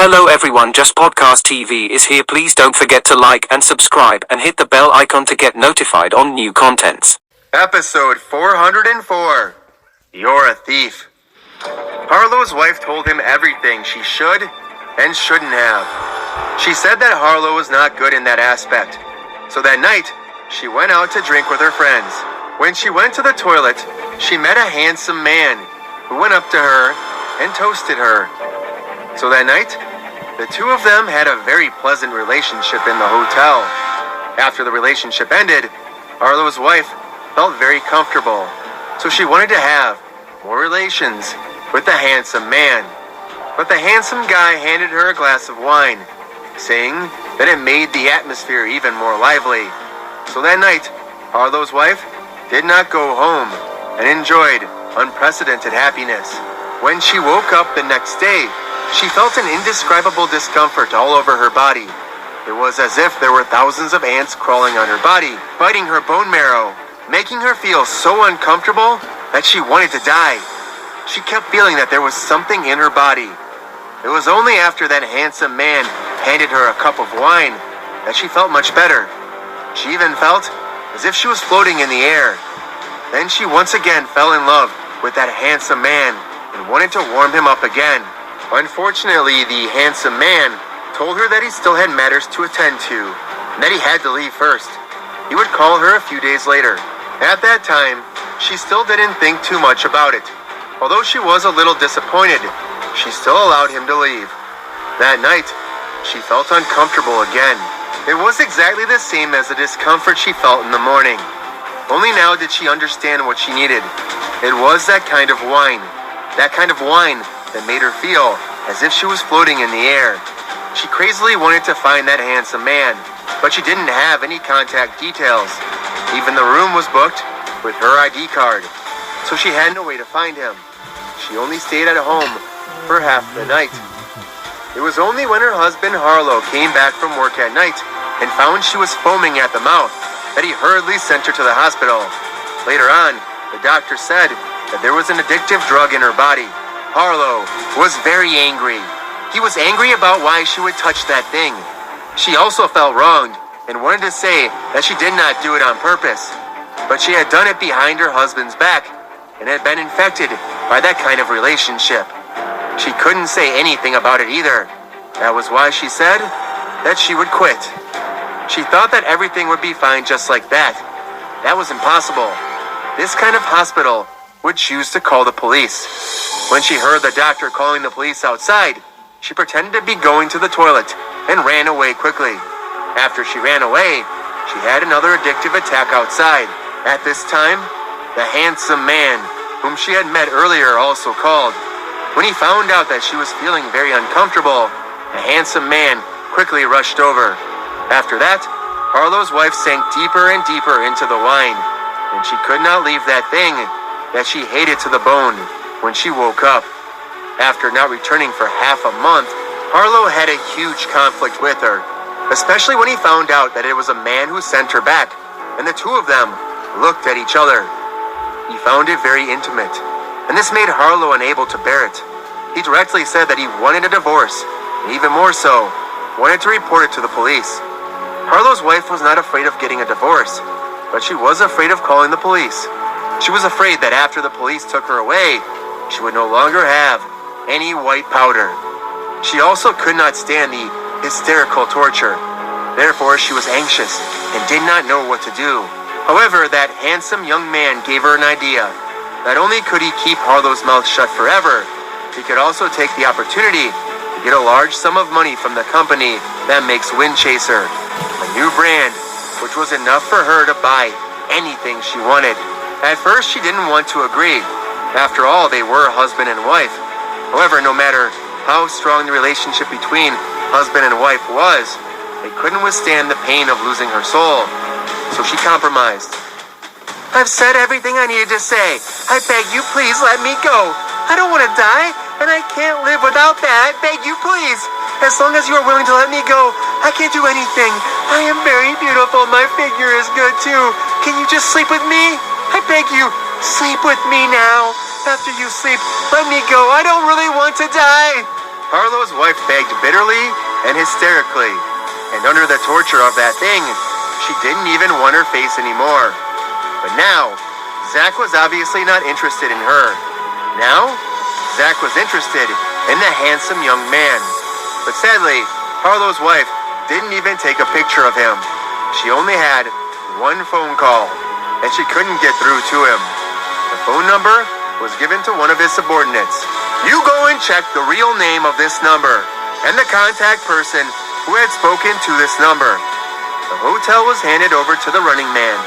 Hello everyone, Just Podcast TV is here. Please don't forget to like and subscribe and hit the bell icon to get notified on new contents. Episode 404. You're a thief. Harlow's wife told him everything she should and shouldn't have. She said that Harlow was not good in that aspect. So that night, she went out to drink with her friends. When she went to the toilet, she met a handsome man who went up to her and toasted her. So that night, the two of them had a very pleasant relationship in the hotel. After the relationship ended, Harlow's wife felt very comfortable, so she wanted to have more relations with the handsome man. But the handsome guy handed her a glass of wine, saying that it made the atmosphere even more lively. So that night, Harlow's wife did not go home and enjoyed unprecedented happiness. When she woke up the next day, she felt an indescribable discomfort all over her body. It was as if there were thousands of ants crawling on her body, biting her bone marrow, making her feel so uncomfortable that she wanted to die. She kept feeling that there was something in her body. It was only after that handsome man handed her a cup of wine that she felt much better. She even felt as if she was floating in the air. Then she once again fell in love with that handsome man and wanted to warm him up again. Unfortunately, the handsome man told her that he still had matters to attend to, and that he had to leave first. He would call her a few days later. At that time, she still didn't think too much about it. Although she was a little disappointed, she still allowed him to leave. That night, she felt uncomfortable again. It was exactly the same as the discomfort she felt in the morning. Only now did she understand what she needed. It was that kind of wine. That kind of wine that made her feel as if she was floating in the air. She crazily wanted to find that handsome man, but she didn't have any contact details. Even the room was booked with her ID card, so she had no way to find him. She only stayed at home for half the night. It was only when her husband Harlow came back from work at night and found she was foaming at the mouth that he hurriedly sent her to the hospital. Later on, the doctor said that there was an addictive drug in her body. Harlow was very angry. He was angry about why she would touch that thing. She also felt wronged and wanted to say that she did not do it on purpose, but she had done it behind her husband's back and had been infected by that kind of relationship. She couldn't say anything about it either. That was why she said that she would quit. She thought that everything would be fine just like that. That was impossible. This kind of hospital would choose to call the police. When she heard the doctor calling the police outside, she pretended to be going to the toilet and ran away quickly. After she ran away, she had another addictive attack outside. At this time, the handsome man whom she had met earlier also called. When he found out that she was feeling very uncomfortable, the handsome man quickly rushed over. After that, Harlow's wife sank deeper and deeper into the wine, and she could not leave that thing that she hated to the bone when she woke up. After not returning for half a month, Harlow had a huge conflict with her, especially when he found out that it was a man who sent her back, and the two of them looked at each other. He found it very intimate, and this made Harlow unable to bear it. He directly said that he wanted a divorce, and even more so, wanted to report it to the police. Harlow's wife was not afraid of getting a divorce, but she was afraid of calling the police. She was afraid that after the police took her away, she would no longer have any white powder. She also could not stand the hysterical torture. Therefore, she was anxious and did not know what to do. However, that handsome young man gave her an idea. Not only could he keep Harlow's mouth shut forever, he could also take the opportunity to get a large sum of money from the company that makes Wind Chaser, a new brand, which was enough for her to buy anything she wanted. At first, she didn't want to agree. After all, they were husband and wife. However, no matter how strong the relationship between husband and wife was, they couldn't withstand the pain of losing her soul. So she compromised. I've said everything I needed to say. I beg you, please let me go. I don't want to die, and I can't live without that. I beg you, please. As long as you are willing to let me go, I can't do anything. I am very beautiful. My figure is good, too. Can you just sleep with me? I beg you, sleep with me now. After you sleep, let me go. I don't really want to die. Harlow's wife begged bitterly and hysterically, and under the torture of that thing, she didn't even want her face anymore. But now, Zach was obviously not interested in her. Now, Zach was interested in the handsome young man. But sadly, Harlow's wife didn't even take a picture of him. She only had one phone call, and she couldn't get through to him. The phone number was given to one of his subordinates. You go and check the real name of this number and the contact person who had spoken to this number. The hotel was handed over to the running man.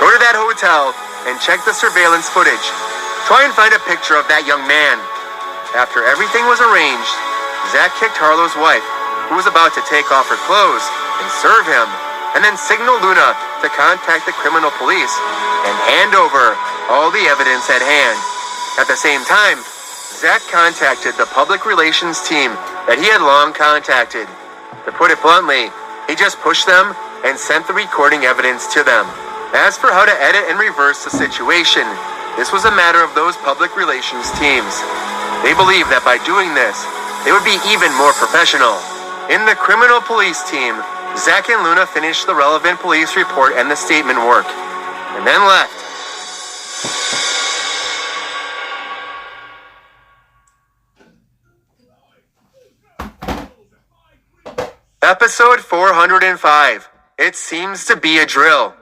Go to that hotel and check the surveillance footage. Try and find a picture of that young man. After everything was arranged, Zach kicked Harlow's wife, who was about to take off her clothes and serve him, and then signaled Luna to contact the criminal police and hand over all the evidence at hand. At the same time, Zach contacted the public relations team that he had long contacted. To put it bluntly, he just pushed them and sent the recording evidence to them. As for how to edit and reverse the situation, this was a matter of those public relations teams. They believed that by doing this, they would be even more professional. In the criminal police team, Zach and Luna finished the relevant police report and the statement work, and then left. Episode 405. It seems to be a drill.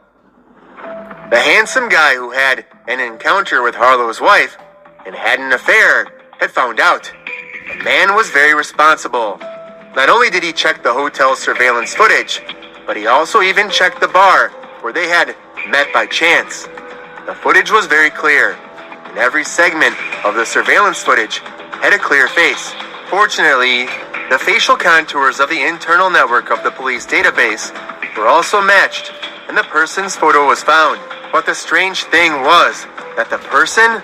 The handsome guy who had an encounter with Harlow's wife and had an affair had found out. The man was very responsible. Not only did he check the hotel surveillance footage, but he also even checked the bar where they had met by chance. The footage was very clear, and every segment of the surveillance footage had a clear face. Fortunately, the facial contours of the internal network of the police database were also matched, and the person's photo was found. But the strange thing was that the person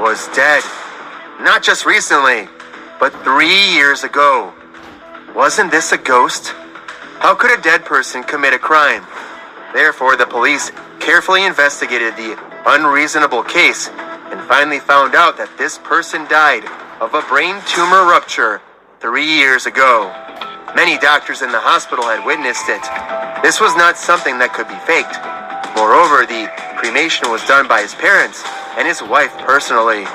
was dead. Not just recently, but 3 years ago. Wasn't this a ghost? How could a dead person commit a crime? Therefore, the police carefully investigated the unreasonable case and finally found out that this person died of a brain tumor rupture 3 years ago. Many doctors in the hospital had witnessed it. This was not something that could be faked. Moreover, the cremation was done by his parents and his wife personally.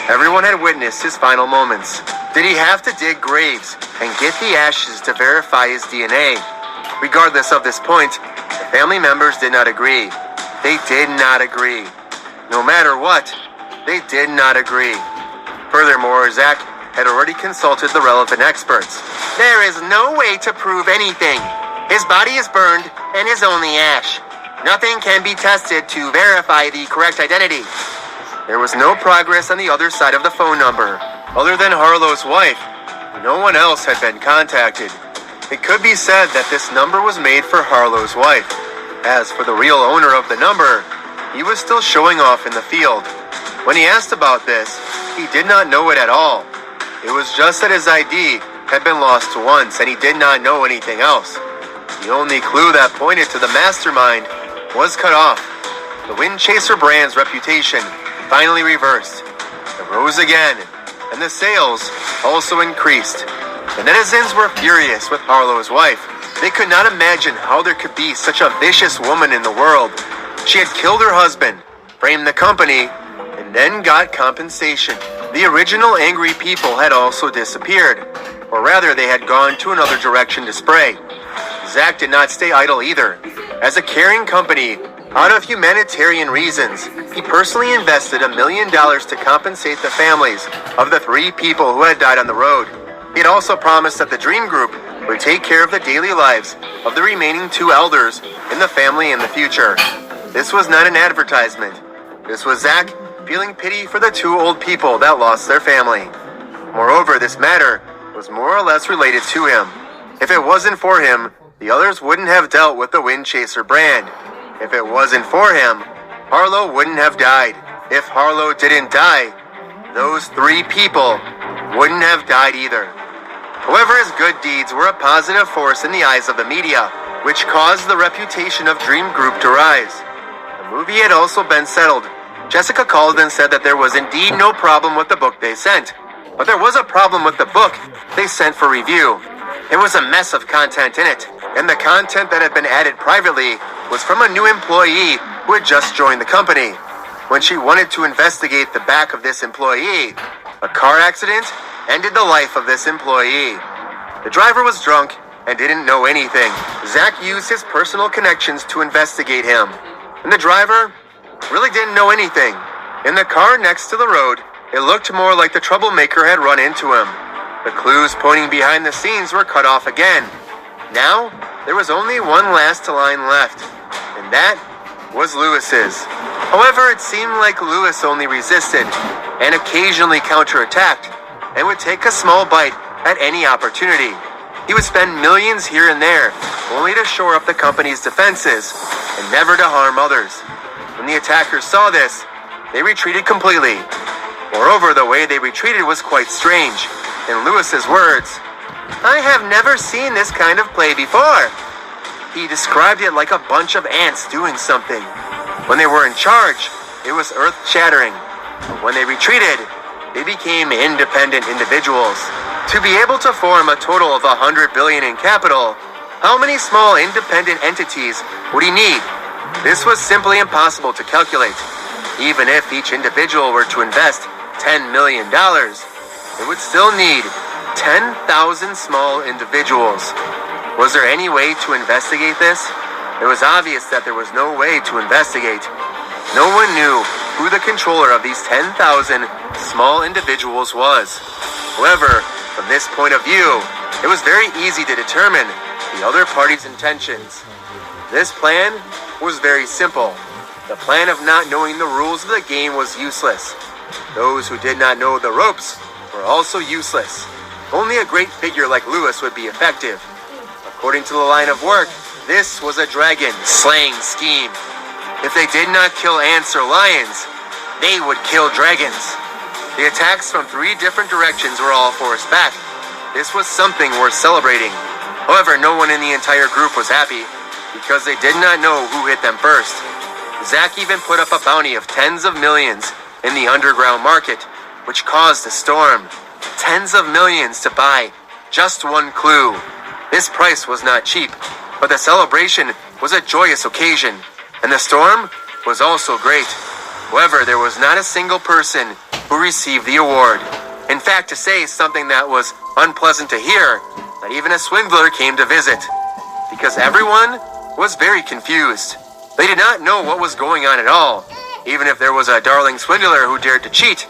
Everyone had witnessed his final moments. Did he have to dig graves and get the ashes to verify his DNA? Regardless of this point, the family members did not agree. They did not agree. No matter what, they did not agree. Furthermore, Zach had already consulted the relevant experts. There is no way to prove anything. His body is burned and is only ash. Nothing can be tested to verify the correct identity. There was no progress on the other side of the phone number. Other than Harlow's wife, no one else had been contacted. It could be said that this number was made for Harlow's wife. As for the real owner of the number, he was still showing off in the field. When he asked about this, he did not know it at all. It was just that his ID had been lost once and he did not know anything else. The only clue that pointed to the mastermind was cut off. The Windchaser brand's reputation finally reversed. It rose again, and the sales also increased. The netizens were furious with Harlow's wife. They could not imagine how there could be such a vicious woman in the world. She had killed her husband, framed the company, and then got compensation. The original angry people had also disappeared, or rather they had gone to another direction to spray. Zach did not stay idle either. As a caring company, out of humanitarian reasons, he personally invested $1 million to compensate the families of the 3 people who had died on the road. He had also promised that the Dream Group would take care of the daily lives of the remaining 2 elders in the family in the future. This was not an advertisement. This was Zach feeling pity for the 2 old people that lost their family. Moreover, this matter was more or less related to him. If it wasn't for him, the others wouldn't have dealt with the Windchaser brand. If it wasn't for him, Harlow wouldn't have died. If Harlow didn't die, those 3 people wouldn't have died either. However, his good deeds were a positive force in the eyes of the media, which caused the reputation of Dream Group to rise. The movie had also been settled. Jessica called and said that there was indeed no problem with the book they sent. But there was a problem with the book they sent for review. It was a mess of content in it, and the content that had been added privately was from a new employee who had just joined the company. When she wanted to investigate the back of this employee, a car accident ended the life of this employee. The driver was drunk and didn't know anything. Zach used his personal connections to investigate him, and the driver really didn't know anything. In the car next to the road, it looked more like the troublemaker had run into him. The clues pointing behind the scenes were cut off again. Now, there was only one last line left, and that was Lewis's. However, it seemed like Lewis only resisted and occasionally counterattacked and would take a small bite at any opportunity. He would spend millions here and there, only to shore up the company's defenses and never to harm others. When the attackers saw this, they retreated completely. Moreover, the way they retreated was quite strange. In Lewis's words, "I have never seen this kind of play before." He described it like a bunch of ants doing something. When they were in charge, it was earth-shattering. But when they retreated, they became independent individuals. To be able to form a total of $100 billion in capital, how many small independent entities would he need? This was simply impossible to calculate. Even if each individual were to invest $10 million, it would still need 10,000 small individuals. Was there any way to investigate this? It was obvious that there was no way to investigate. No one knew who the controller of these 10,000 small individuals was. However, from this point of view, it was very easy to determine the other party's intentions. This plan was very simple. The plan of not knowing the rules of the game was useless. Those who did not know the ropes were also useless. Only a great figure like Lewis would be effective. According to the line of work, this was a dragon slaying scheme. If they did not kill ants or lions, they would kill dragons. The attacks from 3 different directions were all forced back. This was something worth celebrating. However, no one in the entire group was happy, because they did not know who hit them first. Zach even put up a bounty of tens of millions in the underground market, which caused a storm. Tens of millions to buy just one clue. This price was not cheap, but the celebration was a joyous occasion, and the storm was also great. However, there was not a single person who received the award. In fact, to say something that was unpleasant to hear, not even a swindler came to visit, because everyone was very confused. They did not know what was going on at all. Even if there was a darling swindler who dared to cheat,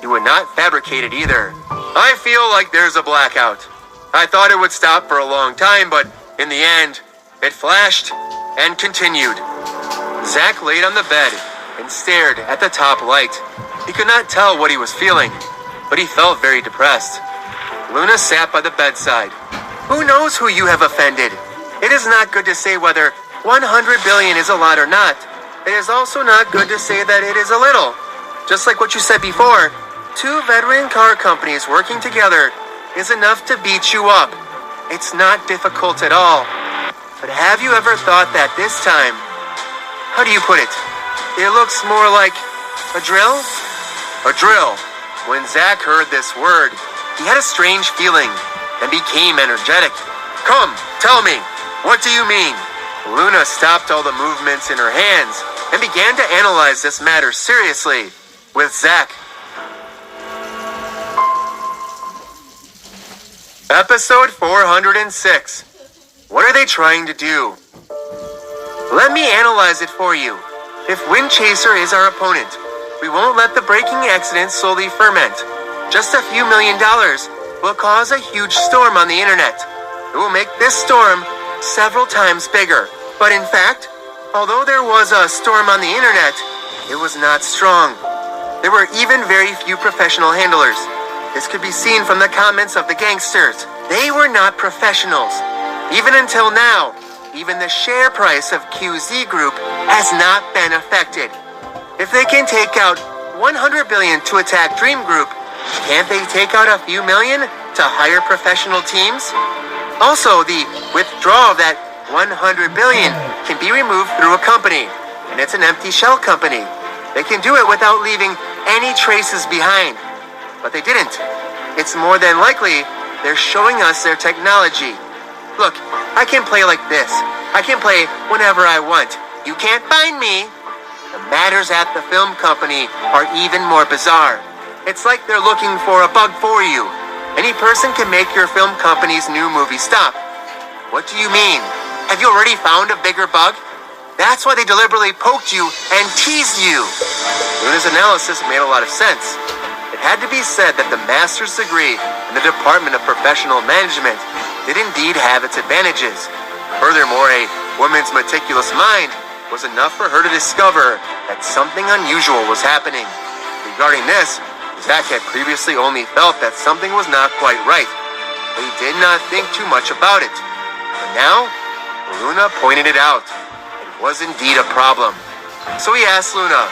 he would not fabricate it either. I feel like there's a blackout. I thought it would stop for a long time, but in the end, it flashed and continued. Zach laid on the bed and stared at the top light. He could not tell what he was feeling, but he felt very depressed. Luna sat by the bedside. Who knows who you have offended? It is not good to say whether 100 billion is a lot or not. It is also not good to say that it is a little. Just like what you said before, 2 veteran car companies working together is enough to beat you up. It's not difficult at all. But have you ever thought that this time, how do you put it? It looks more like a drill? A drill. When Zach heard this word, he had a strange feeling and became energetic. Come, tell me, what do you mean? Luna stopped all the movements in her hands and began to analyze this matter seriously with Zach. Episode 406. What are they trying to do? Let me analyze it for you. If Windchaser is our opponent, we won't let the braking accident slowly ferment. Just a few $1 million will cause a huge storm on the internet. It will make this storm several times bigger. But in fact, although there was a storm on the internet, it was not strong. There were even very few professional handlers. This could be seen from the comments of the gangsters. They were not professionals. Even until now, even the share price of QZ Group has not been affected. If they can take out 100 billion to attack Dream Group, can't they take out a few million to hire professional teams? Also, the withdrawal of that 100 billion can be removed through a company, and it's an empty shell company. They can do it without leaving any traces behind. But they didn't. it's more than likely they're showing us their technology. Look, I can play like this. I can play whenever I want. You can't find me. The matters at the film company are even more bizarre. It's like they're looking for a bug for you. Any person can make your film company's new movie stop. What do you mean? Have you already found a bigger bug? That's why they deliberately poked you and teased you. Luna's analysis made a lot of sense. It had to be said that the master's degree in the Department of Professional Management did indeed have its advantages. Furthermore, a woman's meticulous mind was enough for her to discover that something unusual was happening. Regarding this, Zach had previously only felt that something was not quite right, but he did not think too much about it. But now, Luna pointed it out. It was indeed a problem. So he asked Luna,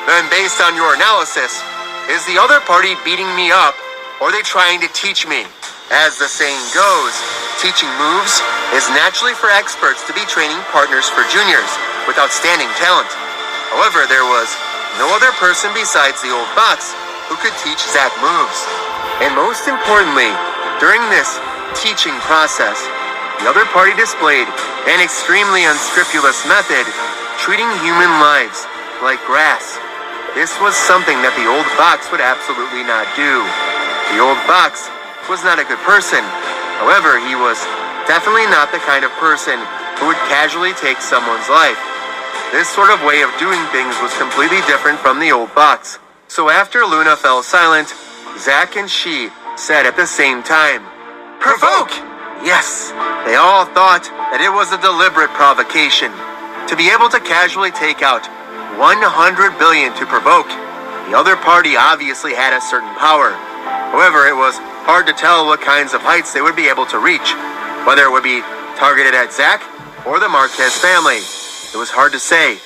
"Then based on your analysis, is the other party beating me up, or are they trying to teach me?" As the saying goes, teaching moves is naturally for experts to be training partners for juniors with outstanding talent. However, there was no other person besides the old fox who could teach Zach moves. And most importantly, during this teaching process, the other party displayed an extremely unscrupulous method, treating human lives like grass. This was something that the old fox would absolutely not do. The old fox was not a good person. However, he was definitely not the kind of person who would casually take someone's life. This sort of way of doing things was completely different from the old fox. So after Luna fell silent, Zach and she said at the same time, "Provoke!" Yes, they all thought that it was a deliberate provocation. To be able to casually take out 100 billion to provoke, the other party obviously had a certain power. However, it was hard to tell what kinds of heights they would be able to reach, whether it would be targeted at Zach or the Marquez family. It was hard to say.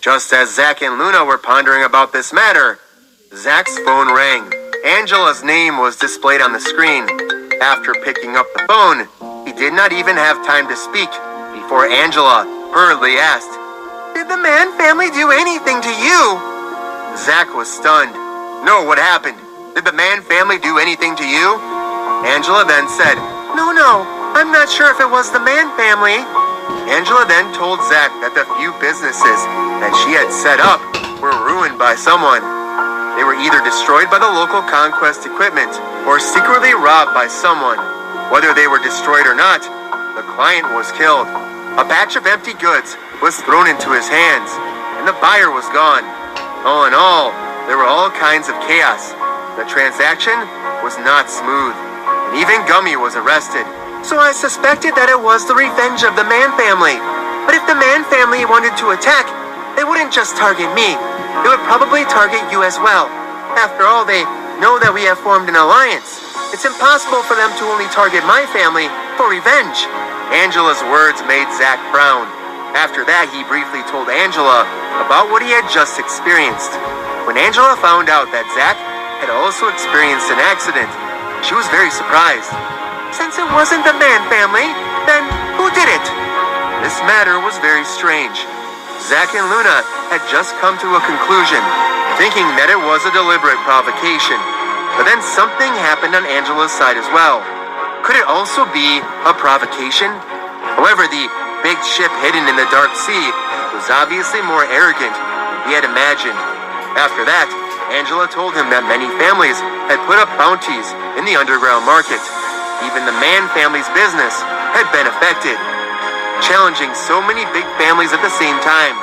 Just as Zach and Luna were pondering about this matter, Zach's phone rang. Angela's name was displayed on the screen. After picking up the phone, he did not even have time to speak before Angela hurriedly asked, "Did the Mann family do anything to you?" Zach was stunned. "No, what happened? Did the Mann family do anything to you?" Angela then said, No, I'm not sure if it was the Mann family." Angela then told Zach that the few businesses that she had set up were ruined by someone. They were either destroyed by the local conquest equipment or secretly robbed by someone. Whether they were destroyed or not, the client was killed. A batch of empty goods was thrown into his hands, and the buyer was gone. All in all, there were all kinds of chaos. The transaction was not smooth, and even Gummy was arrested. So I suspected that it was the revenge of the Mann family. But if the Mann family wanted to attack, they wouldn't just target me. They would probably target you as well. After all, they know that we have formed an alliance. It's impossible for them to only target my family for revenge. Angela's words made Zach frown. After that, he briefly told Angela about what he had just experienced. When Angela found out that Zach had also experienced an accident, she was very surprised. Since it wasn't the Mann family, then who did it? This matter was very strange. Zach and Luna had just come to a conclusion, thinking that it was a deliberate provocation. But then something happened on Angela's side as well. Could it also be a provocation? However, the big ship hidden in the dark sea was obviously more arrogant than he had imagined. After that, Angela told him that many families had put up bounties in the underground market. Even the Mann family's business had been affected, challenging so many big families at the same time.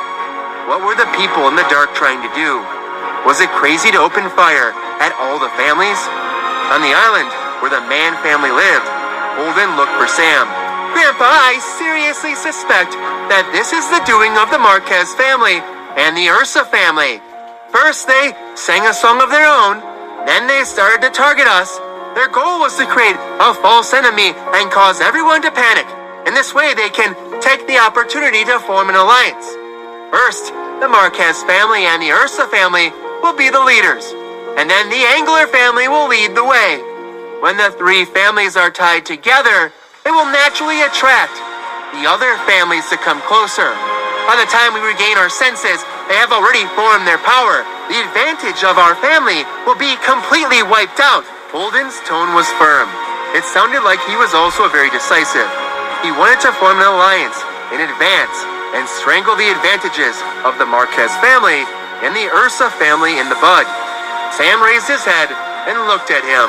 What were the people in the dark trying to do? Was it crazy to open fire at all the families? On the island where the Mann family lived, Holden looked for Sam. "Grandpa, I seriously suspect that this is the doing of the Marquez family and the Ursa family. First, they sang a song of their own, then they started to target us. Their goal was to create a false enemy and cause everyone to panic. In this way, they can take the opportunity to form an alliance. First, the Marquez family and the Ursa family will be the leaders, and then the Angler family will lead the way. When the three families are tied together, it will naturally attract the other families to come closer. By the time we regain our senses, they have already formed their power. The advantage of our family will be completely wiped out, Holden's tone was firm. It sounded like he was also very decisive. He wanted to form an alliance in advance and strangle the advantages of the Marquez family and the Ursa family in the bud. Sam raised his head and looked at him.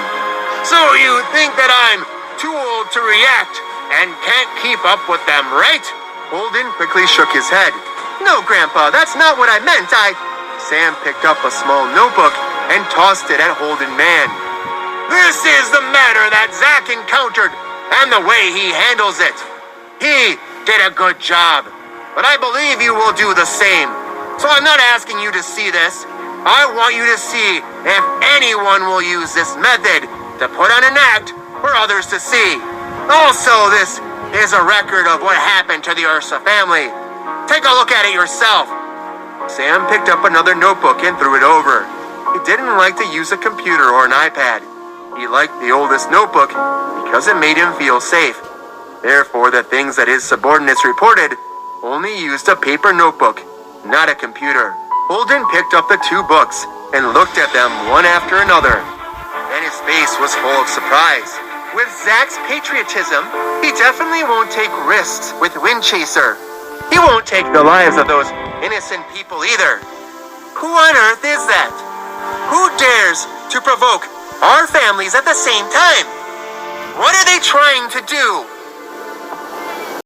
So you think that I'm too old to react and can't keep up with them, right? Holden quickly shook his head. No, Grandpa, that's not what I meant. Sam picked up a small notebook and tossed it at Holden Man. This is the matter that Zach encountered and the way he handles it. He did a good job, but I believe you will do the same. So I'm not asking you to see this. I want you to see if anyone will use this method to put on an act for others to see. Also, this is a record of what happened to the Ursa family. Take a look at it yourself. Sam picked up another notebook and threw it over. He didn't like to use a computer or an iPad. He liked the oldest notebook because it made him feel safe. Therefore, the things that his subordinates reported only used a paper notebook, not a computer. Holden picked up the two books and looked at them one after another. Then his face was full of surprise. With Zach's patriotism, he definitely won't take risks with Windchaser. He won't take the lives of those innocent people either. Who on earth is that? Who dares to provoke our families at the same time? What are they trying to do?